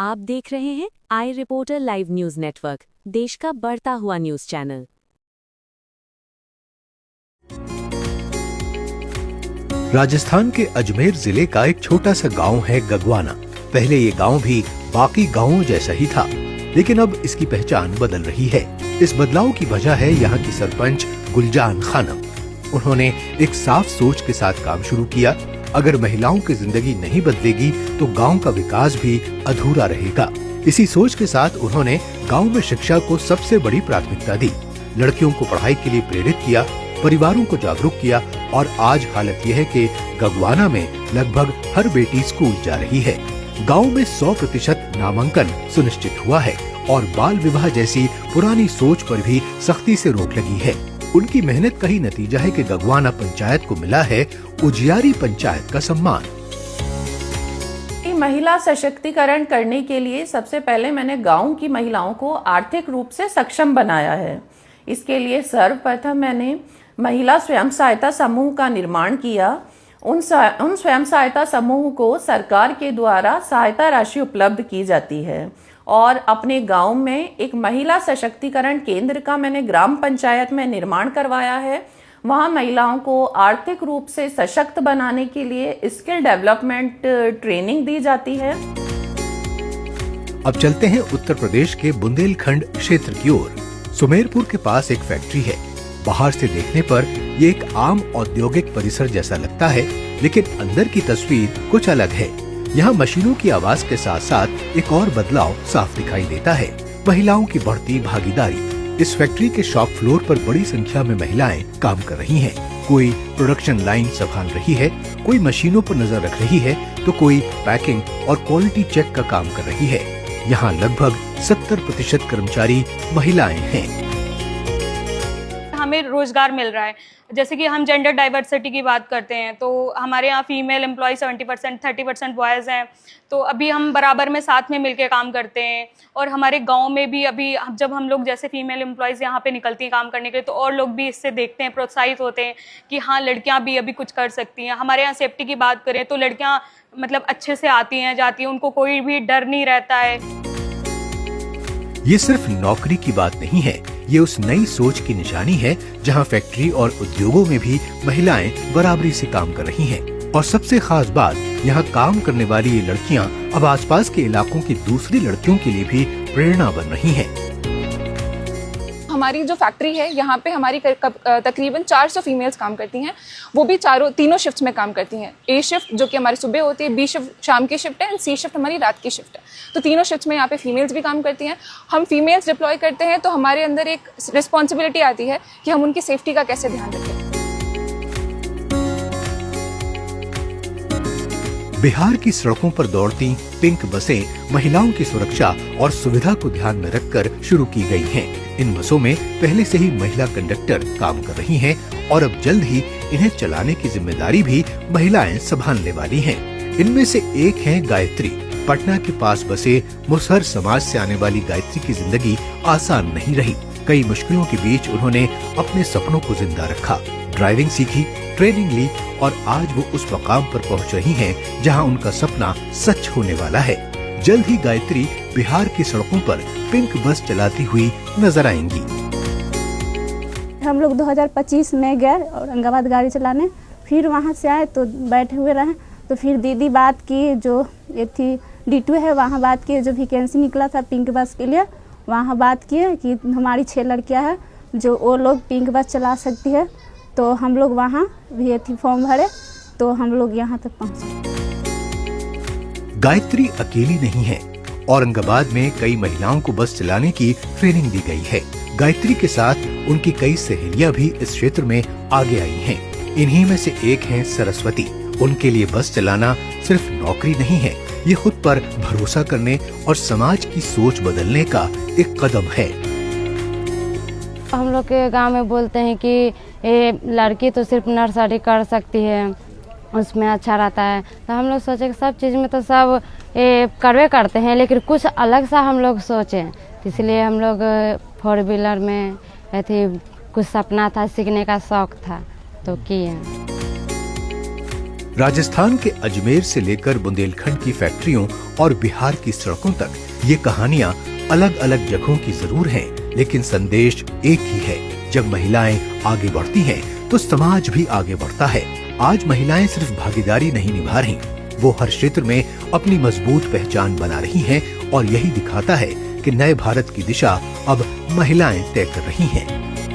आप देख रहे हैं आई रिपोर्टर लाइव न्यूज नेटवर्क, देश का बढ़ता हुआ न्यूज चैनल। राजस्थान के अजमेर जिले का एक छोटा सा गांव है गगवाना। पहले ये गांव भी बाकी गांवों जैसा ही था, लेकिन अब इसकी पहचान बदल रही है। इस बदलाव की वजह है यहाँ की सरपंच गुलजान खानम। उन्होंने एक साफ सोच के साथ काम शुरू किया। अगर महिलाओं की जिंदगी नहीं बदलेगी तो गांव का विकास भी अधूरा रहेगा। इसी सोच के साथ उन्होंने गांव में शिक्षा को सबसे बड़ी प्राथमिकता दी। लड़कियों को पढ़ाई के लिए प्रेरित किया, परिवारों को जागरूक किया और आज हालत यह है कि गगवाना में लगभग हर बेटी स्कूल जा रही है। गांव में 100% नामांकन सुनिश्चित हुआ है और बाल विवाह जैसी पुरानी सोच पर भी सख्ती से रोक लगी है। उनकी मेहनत का ही नतीजा है कि गगवाना पंचायत को मिला है उजियारी पंचायत का सम्मान। महिला सशक्तिकरण करने के लिए सबसे पहले मैंने गांव की महिलाओं को आर्थिक रूप से सक्षम बनाया है। इसके लिए सर्वप्रथम मैंने महिला स्वयं सहायता समूह का निर्माण किया। उन स्वयं सहायता समूह को सरकार के द्वारा सहायता राशि उपलब्ध की जाती है और अपने गांव में एक महिला सशक्तिकरण केंद्र का मैंने ग्राम पंचायत में निर्माण करवाया है। वहां महिलाओं को आर्थिक रूप से सशक्त बनाने के लिए स्किल डेवलपमेंट ट्रेनिंग दी जाती है। अब चलते हैं उत्तर प्रदेश के बुंदेलखंड क्षेत्र की ओर। सुमेरपुर के पास एक फैक्ट्री है। बाहर से देखने पर ये एक आम औद्योगिक परिसर जैसा लगता है, लेकिन अंदर की तस्वीर कुछ अलग है। यहाँ मशीनों की आवाज के साथ साथ एक और बदलाव साफ दिखाई देता है, महिलाओं की बढ़ती भागीदारी। इस फैक्ट्री के शॉप फ्लोर पर बड़ी संख्या में महिलाएं काम कर रही हैं। कोई प्रोडक्शन लाइन संभाल रही है, कोई मशीनों पर नजर रख रही है, तो कोई पैकिंग और क्वालिटी चेक का काम कर रही है। यहाँ लगभग 70% कर्मचारी महिलाएं हैं। हमें रोजगार मिल रहा है। जैसे कि हम जेंडर डाइवर्सिटी की बात करते हैं तो हमारे यहाँ फीमेल एम्प्लॉय 70%, 30% बॉयज़ हैं। तो अभी हम बराबर में साथ में मिलकर काम करते हैं। और हमारे गांव में भी अभी जब हम लोग जैसे फीमेल एम्प्लॉयज़ यहाँ पे निकलती हैं काम करने के लिए, तो और लोग भी इससे देखते हैं, प्रोत्साहित होते हैं कि हाँ लड़कियाँ भी अभी कुछ कर सकती हैं। हमारे यहाँ सेफ्टी की बात करें तो लड़कियाँ मतलब अच्छे से आती हैं जाती हैं, उनको कोई भी डर नहीं रहता है। ये सिर्फ नौकरी की बात नहीं है, ये उस नई सोच की निशानी है जहां फैक्ट्री और उद्योगों में भी महिलाएं बराबरी से काम कर रही हैं। और सबसे खास बात, यहाँ काम करने वाली ये लड़कियां अब आसपास के इलाकों की दूसरी लड़कियों के लिए भी प्रेरणा बन रही हैं। हमारी जो फैक्ट्री है यहाँ पे हमारी तकरीबन 400 फीमेल्स काम करती हैं। वो भी तीनों शिफ्ट्स में काम करती हैं। ए शिफ्ट जो कि हमारी सुबह होती है, बी शिफ्ट शाम की शिफ्ट है एंड सी शिफ्ट हमारी रात की शिफ्ट है। तो तीनों शिफ्ट्स में यहाँ पे फीमेल्स भी काम करती हैं। हम फीमेल्स डिप्लॉय करते हैं तो हमारे अंदर एक रिस्पॉन्सिबिलिटी आती है कि हम उनकी सेफ्टी का कैसे ध्यान रखें। बिहार की सड़कों पर दौड़ती पिंक बसें महिलाओं की सुरक्षा और सुविधा को ध्यान में रखकर शुरू की गई हैं। इन बसों में पहले से ही महिला कंडक्टर काम कर रही हैं और अब जल्द ही इन्हें चलाने की जिम्मेदारी भी महिलाएं संभालने वाली हैं। इनमें से एक है गायत्री। पटना के पास बसे मुसहर समाज से आने वाली गायत्री की जिंदगी आसान नहीं रही। कई मुश्किलों के बीच उन्होंने अपने सपनों को जिंदा रखा, ड्राइविंग सीखी, ट्रेनिंग ली और आज वो उस मकाम पर पहुंच रही हैं जहां उनका सपना सच होने वाला है। जल्द ही गायत्री बिहार की सड़कों पर पिंक बस चलाती हुई नजर आएंगी। हम लोग 2025 में गए औरंगाबाद गाड़ी चलाने, फिर वहां से आए तो बैठे हुए रहे। तो फिर दीदी बात की, जो ये थी D2 है, वहाँ बात की, जो वैकेंसी निकला था पिंक बस के लिए, वहाँ बात किए कि हमारी 6 लड़कियाँ हैं जो वो लोग पिंक बस चला सकती है। तो हम लोग वहाँ भी थी फॉर्म भरे, तो हम लोग यहाँ तक पहुँचे। गायत्री अकेली नहीं है। औरंगाबाद में कई महिलाओं को बस चलाने की ट्रेनिंग दी गई है। गायत्री के साथ उनकी कई सहेलियां भी इस क्षेत्र में आगे आई हैं। इन्हीं में से एक है सरस्वती। उनके लिए बस चलाना सिर्फ नौकरी नहीं है, ये खुद पर भरोसा करने और समाज की सोच बदलने का एक कदम है। हम लोग के गांव में बोलते हैं कि ये लड़की तो सिर्फ नर्सरी कर सकती है, उसमें अच्छा रहता है। तो हम लोग सोचे कि सब चीज़ में तो सब करवे करते हैं, लेकिन कुछ अलग सा हम लोग सोचें, इसलिए हम लोग 4 व्हीलर में कुछ सपना था, सीखने का शौक था तो किए। राजस्थान के अजमेर से लेकर बुंदेलखंड की फैक्ट्रियों और बिहार की सड़कों तक ये कहानियाँ अलग अलग जगहों की जरूर हैं, लेकिन संदेश एक ही है। जब महिलाएं आगे बढ़ती हैं, तो समाज भी आगे बढ़ता है। आज महिलाएं सिर्फ भागीदारी नहीं निभा रही, वो हर क्षेत्र में अपनी मजबूत पहचान बना रही हैं और यही दिखाता है कि नए भारत की दिशा अब महिलाएं तय कर रही हैं।